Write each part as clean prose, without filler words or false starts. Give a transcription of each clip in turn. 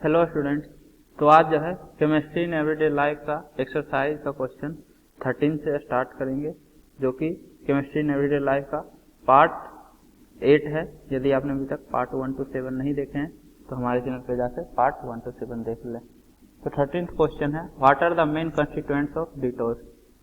Hello students, तो आज जो है केमिस्ट्री इन एवरीडे लाइफ का एक्सरसाइज का क्वेश्चन 13 से स्टार्ट करेंगे, जो कि केमिस्ट्री इन एवरीडे लाइफ का पार्ट 8 है। यदि आपने अभी तक पार्ट 1 to 7 नहीं देखे हैं तो हमारे चैनल पे जाकर पार्ट 1 to 7 देख लें। तो 13th क्वेश्चन है, what are the main constituents of Dettols.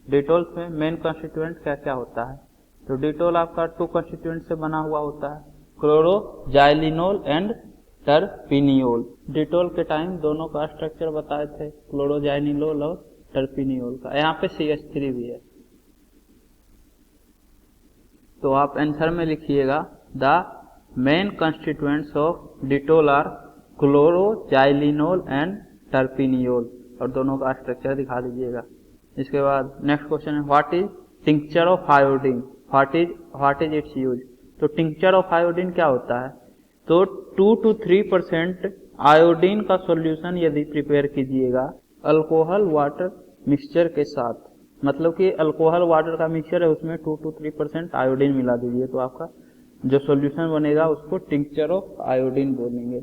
Dettols में मेन कंस्टिट्यूएंट क्या क्या होता है? तो डिटोल आपका 2 कंस्टिट्यूएंट से बना हुआ होता है, क्लोरोजाइलिनोल एंड टर्पिनियोल। डिटोल के टाइम दोनों का स्ट्रक्चर बताए थे, क्लोरोजाइनिलोल और टर्पिनियोल का। यहाँ पे CH3 भी है, तो आप आंसर में लिखिएगा the main constituents of Dettol are chloroxylenol and terpineol, और दोनों का स्ट्रक्चर दिखा दीजिएगा। इसके बाद नेक्स्ट क्वेश्चन है, what is tincture of iodine, what is its use. तो टिंक्चर ऑफ आयोडीन क्या होता है? तो 2 to 3% आयोडीन का सॉल्यूशन यदि प्रिपेयर कीजिएगा अल्कोहल वाटर मिक्सचर के साथ, मतलब कि अल्कोहल वाटर का मिक्सचर है, उसमें 2 to 3% आयोडीन मिला दीजिए, तो आपका जो सॉल्यूशन बनेगा उसको टिंक्चर ऑफ आयोडीन बोलेंगे।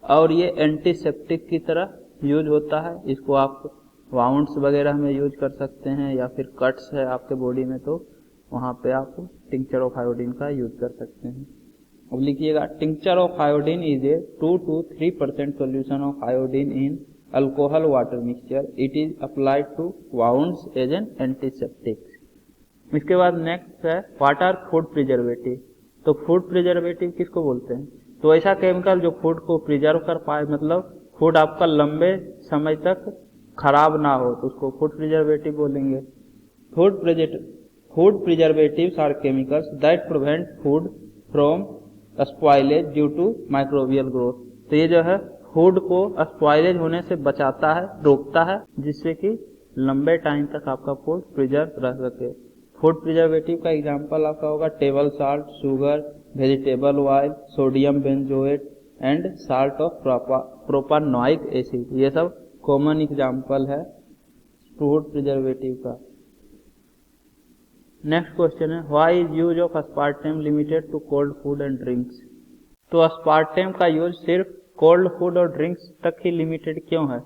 और ये एंटीसेप्टिक की तरह यूज होता है, इसको आप वाउंड्स वगैरह में यूज कर सकते हैं, या फिर कट्स है आपके बॉडी में तो वहाँ पे आप टिंक्चर ऑफ आयोडीन का यूज कर सकते हैं। अब लिखिएगा, tincture of iodine is a 2 to 3% solution of iodine in alcohol water mixture, it is applied to wounds as an antiseptic. इसके बाद नेक्स्ट है, व्हाट आर फूड प्रिजर्वेटिव। तो फूड प्रिजर्वेटिव किसको बोलते हैं? तो ऐसा केमिकल जो फूड को प्रिजर्व कर पाए, मतलब फूड आपका लंबे समय तक खराब ना हो, तो उसको फूड प्रिजर्वेटिव बोलेंगे। Food preservatives are chemicals that prevent food from spoilage due to microbial growth. तो ये जो है फूड को स्पॉइलेज होने से बचाता है, रोकता है, जिससे कि लंबे टाइम तक आपका फूड प्रिजर्व रह सके। फूड प्रिजर्वेटिव का एग्जांपल आपका होगा table salt, sugar, vegetable oil, sodium benzoate and salt of propanoic acid. ये सब कॉमन एग्जांपल है फूड प्रिजर्वेटिव का। नेक्स्ट क्वेश्चन है, why is use of aspartame limited to cold food and drinks. तो aspartame का use सिर्फ cold food और drinks तक ही लिमिटेड क्यों है?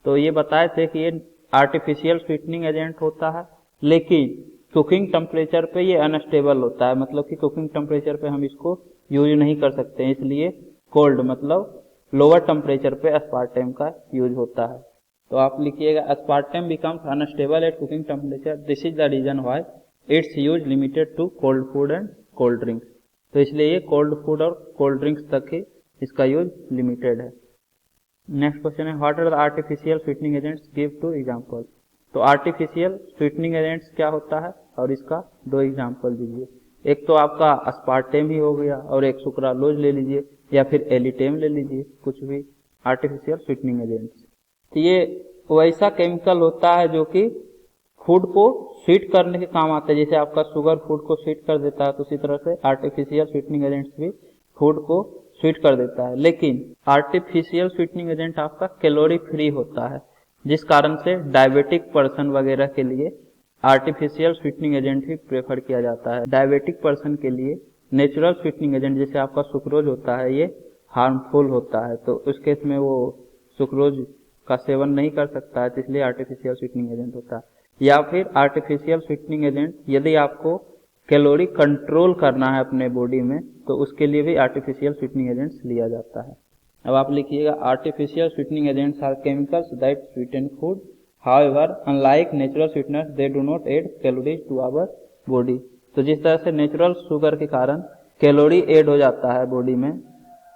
तो ये बताए थे कि ये आर्टिफिशियल स्वीटनिंग एजेंट होता है, लेकिन कुकिंग टेम्परेचर पे ये अनस्टेबल होता है, मतलब कि कुकिंग टेम्परेचर पे हम इसको यूज नहीं कर सकते हैं, इसलिए कोल्ड मतलब लोअर टेम्परेचर पे अस्पार्टेम का यूज होता है। तो आप लिखिएगा, aspartame becomes unstable at cooking temperature, this is the reason why its use limited to cold food and cold drinks. तो इसलिए ये कोल्ड फूड और कोल्ड ड्रिंक्स तक ही इसका यूज लिमिटेड है। नेक्स्ट क्वेश्चन है, what are the artificial sweetening agents, give 2 example. तो आर्टिफिशियल स्वीटनिंग एजेंट्स क्या होता है और इसका 2 एग्जांपल दीजिए। एक तो आपका अस्पार्टेम ही हो गया, और एक सुक्रालोज ले लीजिए, या फिर एलिटेम ले लीजिए, कुछ भी आर्टिफिशियल स्वीटनिंग एजेंट्स। तो ये वैसा केमिकल होता है जो कि फूड को स्वीट करने के काम आता है, जैसे आपका शुगर फूड को स्वीट कर देता है, तो उसी तरह से आर्टिफिशियल स्वीटनिंग एजेंट्स भी फूड को स्वीट कर देता है। लेकिन आर्टिफिशियल स्वीटनिंग एजेंट आपका कैलोरी फ्री होता है, जिस कारण से डायबिटिक पर्सन वगैरह के लिए आर्टिफिशियल स्वीटनिंग एजेंट ही प्रेफर किया जाता है। डायबिटिक पर्सन के लिए नेचुरल स्वीटनिंग एजेंट जैसे आपका सुक्रोज होता है, ये हार्मफुल होता है, तो उस केस में वो सुक्रोज का सेवन नहीं कर सकता है, इसलिए आर्टिफिशियल स्वीटनिंग एजेंट होता है। या फिर आर्टिफिशियल स्वीटनिंग एजेंट यदि आपको कैलोरी कंट्रोल करना है अपने बॉडी में, तो उसके लिए भी आर्टिफिशियल स्वीटनिंग एजेंट्स लिया जाता है। अब आप लिखिएगा, artificial sweetening agents are chemicals that sweeten food, however unlike natural sweeteners they do not add calories to our body. तो जिस तरह से नेचुरल शुगर के कारण कैलोरी ऐड हो जाता है बॉडी में,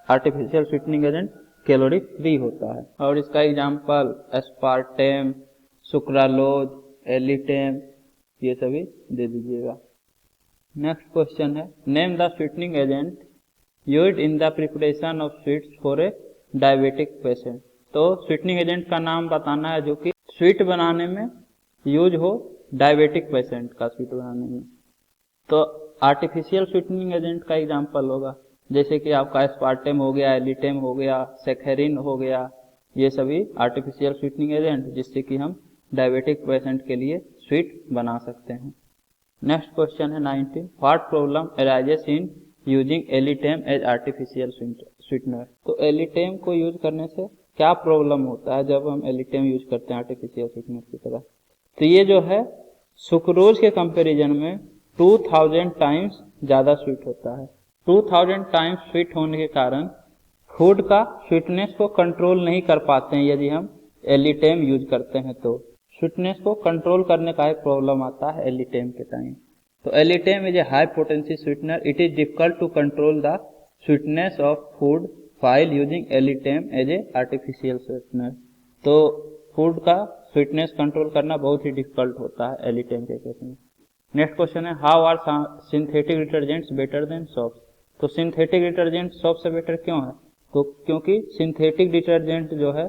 artificial sweetening agent calorie free होता है। और इसका एग्जाम्पल एस्पार्टेम, सुक्रालोज, एलिटेम, ये सभी दे दीजिएगा। नेक्स्ट क्वेश्चन है, name the sweetening agent used in the preparation of sweets for a diabetic patient. तो स्वीटनिंग एजेंट का नाम बताना है जो कि स्वीट बनाने में यूज हो, डायबिटिक पेशेंट का स्वीट बनाने में। तो आर्टिफिशियल स्वीटनिंग एजेंट का एग्जाम्पल होगा, जैसे कि आपका एस्पार्टेम हो गया, एलिटेम हो गया, सैकरिन हो गया, ये सभी आर्टिफिशियल स्वीटनिंग एजेंट जिससे कि हम डायबिटिक पेशेंट के लिए स्वीट बना सकते हैं। नेक्स्ट क्वेश्चन है 19, what problem arises in using alitame as artificial sweetener. तो एलिटेम को यूज करने से क्या प्रॉब्लम होता है जब हम एलिटेम यूज करते हैं आर्टिफिशियल स्वीटनर की तरह। तो ये जो है सुक्रोज के कंपैरिजन में 2000 टाइम्स ज़्यादा स्वीट होता है। 2000 टाइम्स स्वीट होने के कारण फूड का स्वीटनेस को कंट्रोल नहीं कर पाते हैं यदि हम एलिटेम यूज करते हैं। तो स्वीटनेस को कंट्रोल करने का एक प्रॉब्लम आता है एलिटेम के टाइम। तो alitame is a high potency sweetener, it is difficult to control the sweetness of food while using alitame as a artificial sweetener. तो फूड का स्वीटनेस कंट्रोल करना बहुत ही डिफिकल्ट होता है एलिटेम के केस में। नेक्स्ट क्वेश्चन है how are synthetic detergents better than soaps. तो सिंथेटिक डिटर्जेंट सोप से बेटर क्यों है? तो क्योंकि सिंथेटिक डिटर्जेंट जो है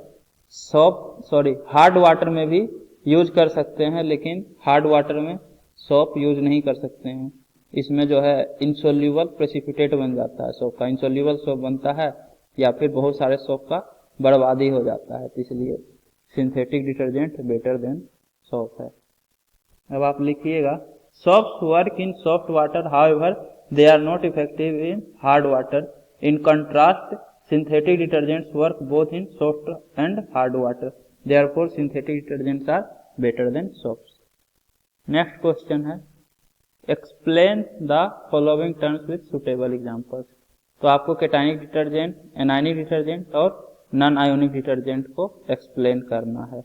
हार्ड वाटर में भी यूज कर सकते हैं, लेकिन हार्ड वाटर में सोप यूज नहीं कर सकते हैं। इसमें जो है इंसोल्यूबल प्रेसिपिटेट बन जाता है सोप का, इंसोल्यूबल सोप बनता है या फिर बहुत सारे सोप का बर्बादी हो जाता है। तो इसलिए synthetic detergent better than soap है। अब आप लिखिएगा soaps work in soft water, however they are not effective in hard water. In contrast synthetic detergents work both in soft and hard water, therefore synthetic detergents are better than soaps. Next question है explain the following terms with suitable examples. तो आपको cationic detergent, anionic detergent और non ionic detergent को explain करना है।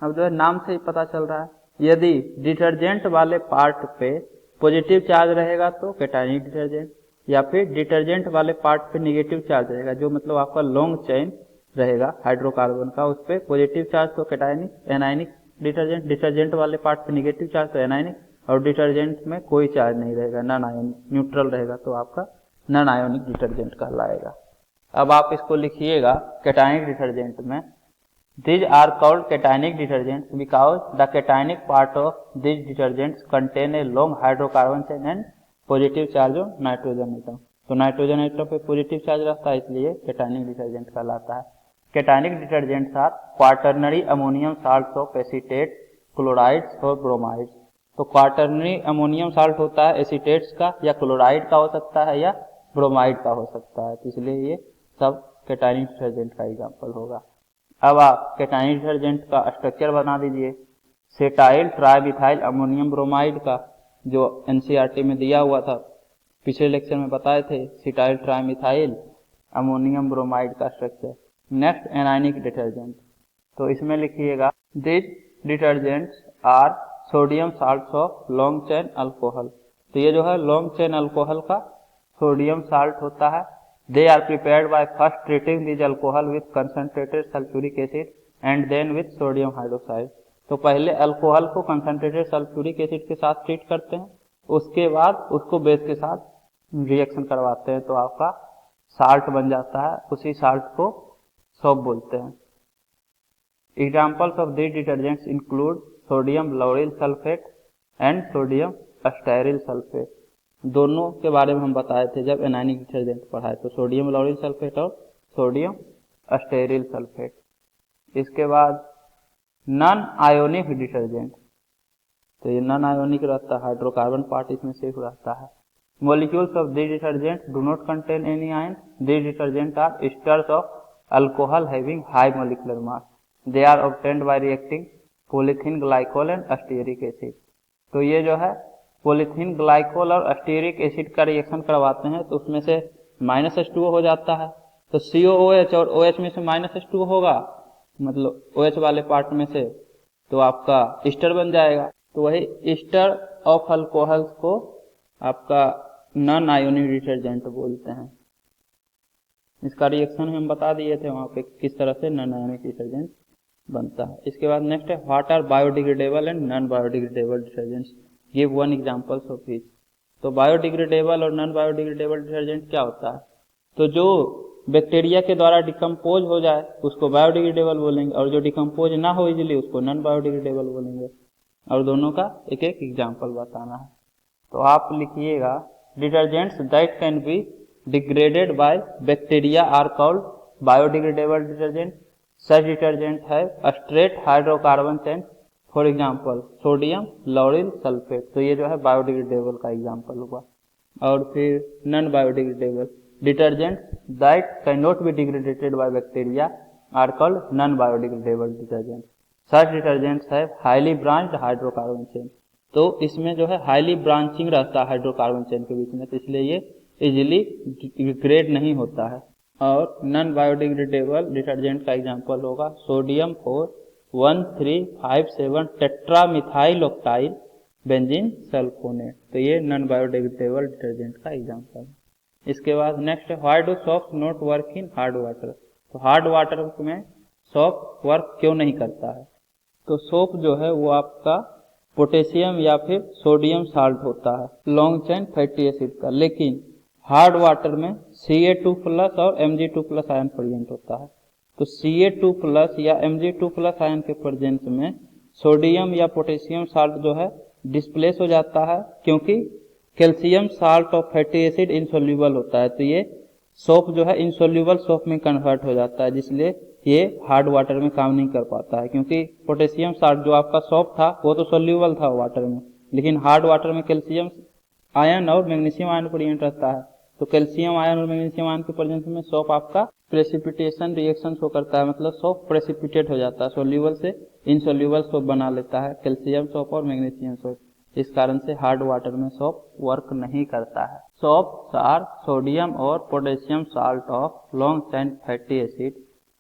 अब जो है नाम से ही पता चल रहा है, यदि डिटर्जेंट वाले पार्ट पे पॉजिटिव चार्ज रहेगा तो कैटायनिक डिटर्जेंट, या फिर डिटर्जेंट वाले पार्ट पे नेगेटिव चार्ज रहेगा, जो मतलब आपका लॉन्ग चेन रहेगा हाइड्रोकार्बन का, उस पर पॉजिटिव चार्ज तो कैटायनिक, एनायनिक डिटर्जेंट, डिटर्जेंट वाले पार्ट पे नेगेटिव चार्ज तो एनायनिक, और डिटर्जेंट में कोई चार्ज नहीं रहेगा, नॉन आयोनिक, न्यूट्रल रहेगा, तो आपका नॉन आयोनिक डिटर्जेंट कहलाएगा। अब आप इसको लिखिएगा कैटायनिक डिटर्जेंट में, these are called cationic detergents because the cationic part of these detergents contain a long hydrocarbon chain and positive charge of nitrogen atom। तो नाइट्रोजन एटम पे पॉजिटिव चार्ज रहता है, इसलिए कैटायनिक डिटर्जेंट कहलाता है। Cationic detergents are quaternary ammonium salt of acetate, chlorides और bromides. तो quaternary ammonium salt होता है एसीटेट्स का, या क्लोराइड का हो सकता है, या ब्रोमाइड का हो सकता है, तो इसलिए ये सब कैटायनिक डिटर्जेंट का एग्जाम्पल होगा। अब आप कैटायनिक डिटर्जेंट का स्ट्रक्चर बना दीजिए। सेटाइल ट्राइमिथाइल अमोनियम ब्रोमाइड का, जो एनसीईआरटी में दिया हुआ था, पिछले लेक्चर में बताए थे, सेटाइल ट्राइमिथाइल अमोनियम ब्रोमाइड का स्ट्रक्चर। नेक्स्ट एनायनिक डिटर्जेंट, तो इसमें लिखिएगा this detergents are sodium salts of long chain alcohol. तो ये जो है लॉन्ग चेन अल्कोहल का सोडियम साल्ट होता है। They are prepared by first treating these alcohol with concentrated sulfuric acid and then with sodium hydroxide। तो पहले alcohol को कंसंट्रेटेड सल्फ्यूरिक एसिड के साथ ट्रीट करते हैं, उसके बाद उसको बेस के साथ रिएक्शन करवाते हैं, तो आपका साल्ट बन जाता है, उसी साल्ट को सोप बोलते हैं। Examples of these detergents include sodium lauryl sulphate and sodium stearyl sulphate. दोनों के बारे में हम बताए थे जब एनायनिक डिटर्जेंट पढ़ाए, तो सोडियम लॉरिल सल्फेट और सोडियम स्टेरिल सल्फेट। इसके बाद नॉन आयोनिक डिटर्जेंट, तो ये नॉन आयोनिक रहता है, हाइड्रोकार्बन पार्ट इसमें सिर्फ रहता है। Molecules of this detergent do not contain any ion, this detergent are esters of alcohol having high molecular mass, they are obtained by reacting polythene glycol and stearic acid. तो ये जो है polythene glycol और stearic acid का reaction करवाते हैं, तो उसमें से -H2O हो जाता है, तो COOH और OH में से -H2O होगा, मतलब OH वाले पार्ट में से, तो आपका ईस्टर बन जाएगा। तो वही ईस्टर ऑफ अल्कोहल्स को आपका नॉन आयोनिक डिटर्जेंट बोलते हैं। इसका रिएक्शन हम बता दिए थे वहाँ पे किस तरह से नॉन आयोनिक डिटर्जेंट बनता है। इसके बाद नेक्स्ट है what are biodegradable and non biodegradable detergents, give one examples of each. तो बायोडिग्रेडेबल और नॉन बायोडिग्रेडेबल डिटर्जेंट क्या होता है? तो जो बैक्टीरिया के द्वारा डिकम्पोज हो जाए उसको बायोडिग्रेडेबल बोलेंगे, और जो डिकम्पोज ना हो इजीली उसको नॉन बायोडिग्रेडेबल बोलेंगे, और दोनों का एक एक एग्जाम्पल बताना है। तो आप लिखिएगा detergents that can be degraded by bacteria are called biodegradable detergent. Such detergent है straight hydrocarbon chain, for example sodium lauryl sulphate, तो ये जो है बायोडिग्रेडेबल का एग्जाम्पल हुआ। और फिर non biodegradable detergent that can not be degradated by bacteria are called non-biodegradable detergent. Such detergents have highly branched hydrocarbon chain. तो इसमें जो है हाईली ब्रांचिंग रहता है हाइड्रोकार्बन चेन के बीच में, तो इसलिए ये इजीली डिग्रेड नहीं होता है। और नॉन बायोडिग्रेडेबल डिटर्जेंट का एग्जांपल होगा सोडियम 41357 टेट्रामिथाइल ऑक्टाइल बेंजीन सल्फोनेट, तो ये नॉन बायोडिग्रेडेबल डिटर्जेंट का एग्जांपल है। इसके बाद नेक्स्ट है why do soap not work in hard water. तो हार्ड वाटर में सोप वर्क क्यों नहीं करता है? तो सोप जो है वो आपका पोटेशियम या फिर सोडियम साल्ट होता है, लॉन्ग चेन फैटी एसिड का, लेकिन हार्ड वाटर में Ca2 प्लस और Mg2 आयन प्रेजेंट होता है। तो Ca2 प्लस या Mg2 आयन के प्रेजेंस में सोडियम या पोटेशियम साल्ट जो है डिस्प्लेस हो जाता है, क्योंकि कैल्शियम साल्ट और फैटी एसिड इनसोल्यूबल होता है, तो ये सोप जो है इनसोल्यूबल सोप में कन्वर्ट हो जाता है, जिसलिए ये हार्ड वाटर में काम नहीं कर पाता है। क्योंकि पोटेशियम साल्ट जो आपका सोप था वो तो सोल्यूबल था वाटर में, लेकिन हार्ड वाटर में कैल्शियम आयन और मैग्नीशियम आयन प्रेजेंट रहता है, तो कैल्शियम आयन और मैग्नीशियम आयन के प्रेजेंस में सोप आपका प्रेसिपिटेशन रिएक्शन शो करता है, मतलब सोप प्रेसिपिटेट हो जाता है, सोल्यूबल से इनसोल्यूबल सोप बना लेता है, कैल्शियम सोप और मैग्नीशियम सोप। इस कारण से हार्ड वाटर में सोप वर्क नहीं करता है। सोप्स आर सोडियम और potassium salt of long chain fatty acid.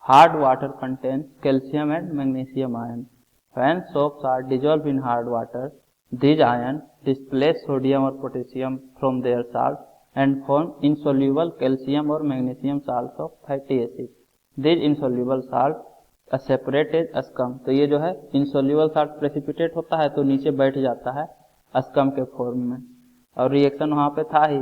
Hard water contains calcium and magnesium ion. When soaps are dissolved in hard water, these ions displace sodium or potassium from their salt and form insoluble calcium or magnesium salts of fatty acid. These insoluble salts are separated as scum. तो ये जो है insoluble salt precipitate होता है तो नीचे बैठ जाता है स्कम के फॉर्म में, और रिएक्शन वहां पे था ही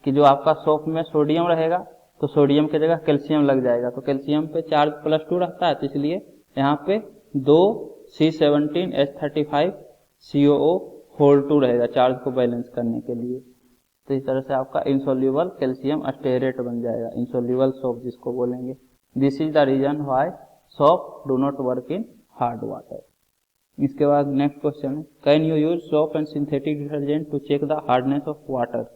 कि जो आपका सोप में सोडियम रहेगा तो सोडियम की जगह कैल्शियम लग जाएगा, तो कैल्शियम पे चार्ज +2 रहता है, तो इसलिए यहाँ पे 2 C17H35 COO होल 2 रहेगा चार्ज को बैलेंस करने के लिए। तो इस तरह से आपका इंसोल्यूबल कैल्शियम अस्टेरेट बन जाएगा, इंसोल्यूबल सोप जिसको बोलेंगे। This is the reason why soap do not work in hard water. इसके बाद नेक्स्ट क्वेश्चन है can you use soap and synthetic detergent to check the hardness of water.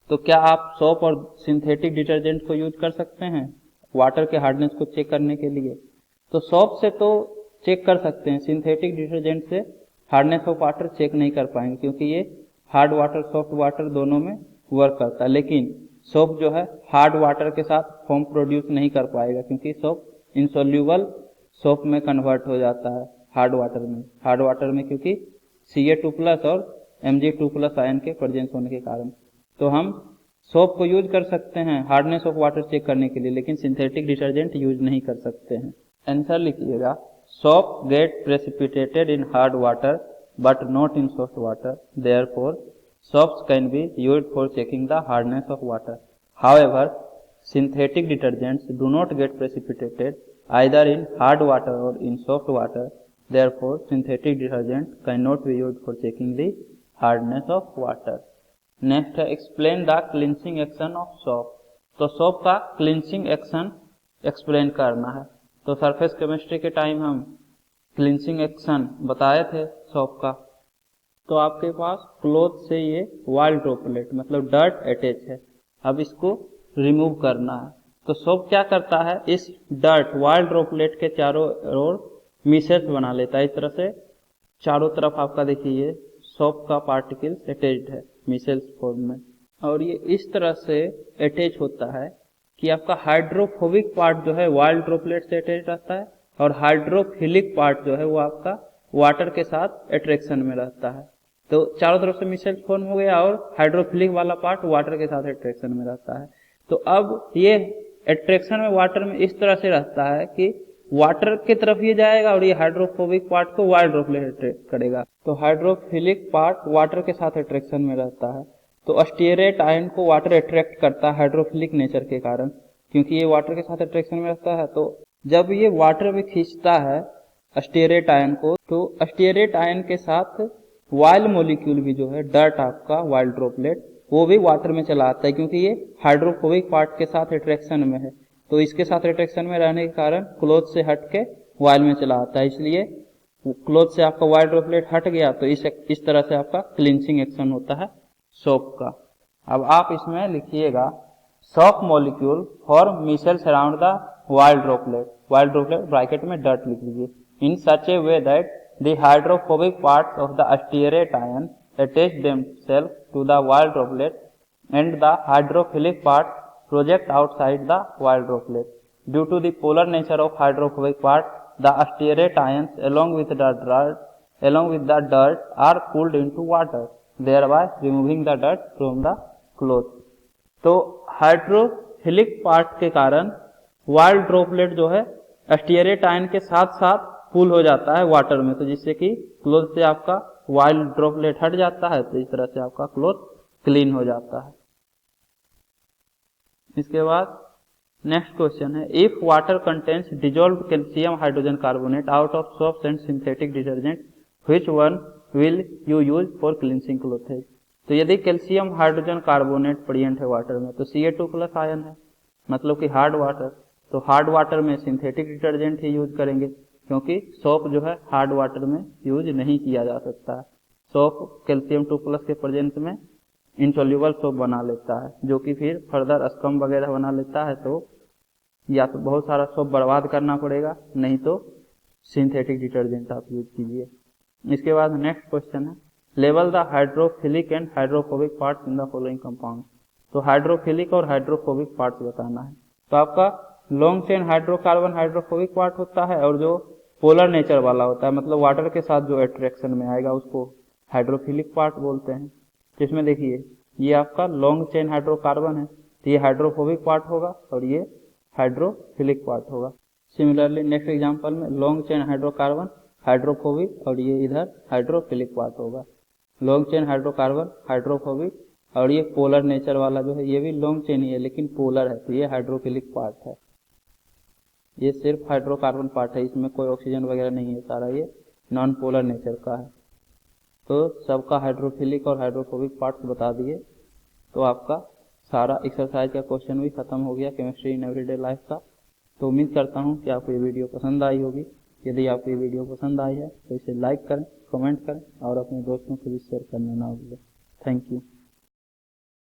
तो क्या आप सोप और सिंथेटिक डिटर्जेंट को यूज कर सकते हैं वाटर के हार्डनेस को चेक करने के लिए? तो सोप से तो चेक कर सकते हैं, सिंथेटिक डिटर्जेंट से हार्डनेस ऑफ वाटर चेक नहीं कर पाएंगे, क्योंकि ये हार्ड वाटर सॉफ्ट वाटर दोनों में वर्क करता है। लेकिन सोप जो है हार्ड वाटर के साथ फॉर्म प्रोड्यूस नहीं कर पाएगा, क्योंकि सोप इनसोल्यूबल सोप में कन्वर्ट हो जाता है हार्ड वाटर में क्योंकि Ca2+ और Mg2+ आयन के प्रेजेंस होने के कारण। तो हम सोप को यूज कर सकते हैं हार्डनेस ऑफ वाटर चेक करने के लिए, लेकिन सिंथेटिक डिटर्जेंट यूज नहीं कर सकते हैं। आंसर लिखिएगा soap get precipitated in hard water but not in soft water, therefore soaps can be used for checking the hardness of water. However, synthetic detergents do not get precipitated either in hard water or in soft water. Therefore, synthetic detergent cannot be used for checking the hardness of water. Next है explain the cleansing action of soap. तो soap का cleansing action explain करना है। तो surface chemistry के time हम cleansing action बताए थे सोप का। तो आपके पास क्लोथ से ये वाइल्ड ड्रॉपलेट मतलब डर्ट अटैच है, अब इसको रिमूव करना है। तो सोप क्या करता है, इस डर्ट वाइल्ड ड्रॉपलेट के चारों ओर मिसेल्स बना लेता है। इस तरह से चारों तरफ आपका देखिए सोप का पार्टिकल्स अटैच्ड है मिसेल्स फॉर्म में, और ये इस तरह से अटैच होता है कि आपका हाइड्रोफोबिक पार्ट जो है वाइल्ड ड्रॉपलेट से अटैच रहता है, और हाइड्रोफिलिक पार्ट जो है वो आपका वाटर के साथ अट्रैक्शन में रहता है। तो चारों तरफ से मिसेल्स फॉर्म हो गया और हाइड्रोफिलिक वाला पार्ट वाटर के साथ अट्रैक्शन में रहता है। तो अब ये अट्रैक्शन में वाटर में इस तरह से रहता है कि वाटर की तरफ ये जाएगा और ये हाइड्रोफोबिक पार्ट को वाइल्ड ड्रॉपलेट अट्रैक्ट करेगा। तो हाइड्रोफिलिक पार्ट वाटर के साथ अट्रैक्शन में रहता है। तो स्टीयरेट आयन को वाटर अट्रैक्ट करता है हाइड्रोफिलिक नेचर के कारण, क्योंकि ये वाटर के साथ अट्रैक्शन में रहता है। तो जब ये वाटर में खींचता है स्टीयरेट आयन को, तो स्टीयरेट आयन के साथ वाइल्ड मॉलिक्यूल भी जो है डर्ट आपका वाइल्ड ड्रॉपलेट वो भी वाटर में चला आता है, क्योंकि ये हाइड्रोफोबिक पार्ट के साथ अट्रैक्शन में है। तो इसके साथ अट्रैक्शन में रहने के कारण क्लोथ से हट के वाइल्ड में चला आता है, इसलिए क्लोथ से आपका वाइल्ड ड्रॉपलेट हट गया। तो इस तरह से आपका क्लींसिंग एक्शन होता है सोप का। अब आप इसमें लिखिएगा soap molecule form micelles around the oil droplet. Oil droplet bracket में डर्ट लिख लीजिए। In such a way that the hydrophobic parts of the stearate ion attach themselves to the oil droplet and the hydrophilic part project outside the wild droplet. Due to the polar nature of hydrophobic part, the stearate ions along with the dirt are cooled into water, thereby removing the dirt from the cloth. तो hydrophilic part के कारण wild droplet जो है stearate ion के साथ साथ cool हो जाता है वाटर में, तो जिससे कि क्लोथ से आपका वाइल्ड ड्रॉपलेट हट जाता है, तो इस तरह से आपका क्लोथ क्लीन हो जाता है। इसके बाद नेक्स्ट क्वेश्चन है, if water contains dissolved calcium hydrogen carbonate out of soaps and synthetic detergent which one will you use for cleansing clothes. तो यदि कैल्शियम हाइड्रोजन कार्बोनेट प्रेजेंट है वाटर में तो Ca2+ आयन है, मतलब कि हार्ड वाटर, तो हार्ड वाटर में सिंथेटिक डिटर्जेंट ही यूज करेंगे, क्योंकि सोप जो है हार्ड वाटर में यूज नहीं किया जा सकता है। सोप कैल्शियम 2+ के प्रेजेंस में इनसोल्यूबल सोप बना लेता है, जो कि फिर फर्दर स्कम वगैरह बना लेता है, तो या तो बहुत सारा सोप बर्बाद करना पड़ेगा, नहीं तो सिंथेटिक डिटर्जेंट आप यूज कीजिए। इसके बाद नेक्स्ट क्वेश्चन है, label the hydrophilic and hydrophobic parts in the following compound. तो हाइड्रोफिलिक और हाइड्रोफोबिक पार्ट्स बताना है। तो आपका long chain hydrocarbon hydrophobic part होता है, और जो पोलर नेचर वाला होता है, मतलब वाटर के साथ जो अट्रैक्शन में आएगा, उसको हाइड्रोफिलिक पार्ट बोलते हैं। जिसमें देखिए ये आपका लॉन्ग चेन हाइड्रोकार्बन है, तो ये हाइड्रोफोबिक पार्ट होगा और ये हाइड्रोफिलिक पार्ट होगा। सिमिलरली नेक्स्ट एग्जांपल में लॉन्ग चेन हाइड्रोकार्बन हाइड्रोफोबिक और ये इधर हाइड्रोफिलिक पार्ट होगा। लॉन्ग चेन हाइड्रोकार्बन हाइड्रोफोबिक और ये पोलर नेचर वाला जो है ये भी लॉन्ग चेन ही है लेकिन पोलर है, तो ये हाइड्रोफिलिक पार्ट है। ये सिर्फ हाइड्रोकार्बन पार्ट है, इसमें कोई ऑक्सीजन वगैरह नहीं है, सारा ये नॉन पोलर नेचर का है। तो सबका हाइड्रोफिलिक और हाइड्रोफोबिक पार्ट्स बता दिए, तो आपका सारा एक्सरसाइज का क्वेश्चन भी खत्म हो गया केमिस्ट्री इन एवरीडे लाइफ का। तो उम्मीद करता हूँ कि आपको ये वीडियो पसंद आई होगी। यदि आपको ये वीडियो पसंद आई है तो इसे लाइक करें, कमेंट करें और अपने दोस्तों के लिए शेयर करना ना भूलें। Thank you.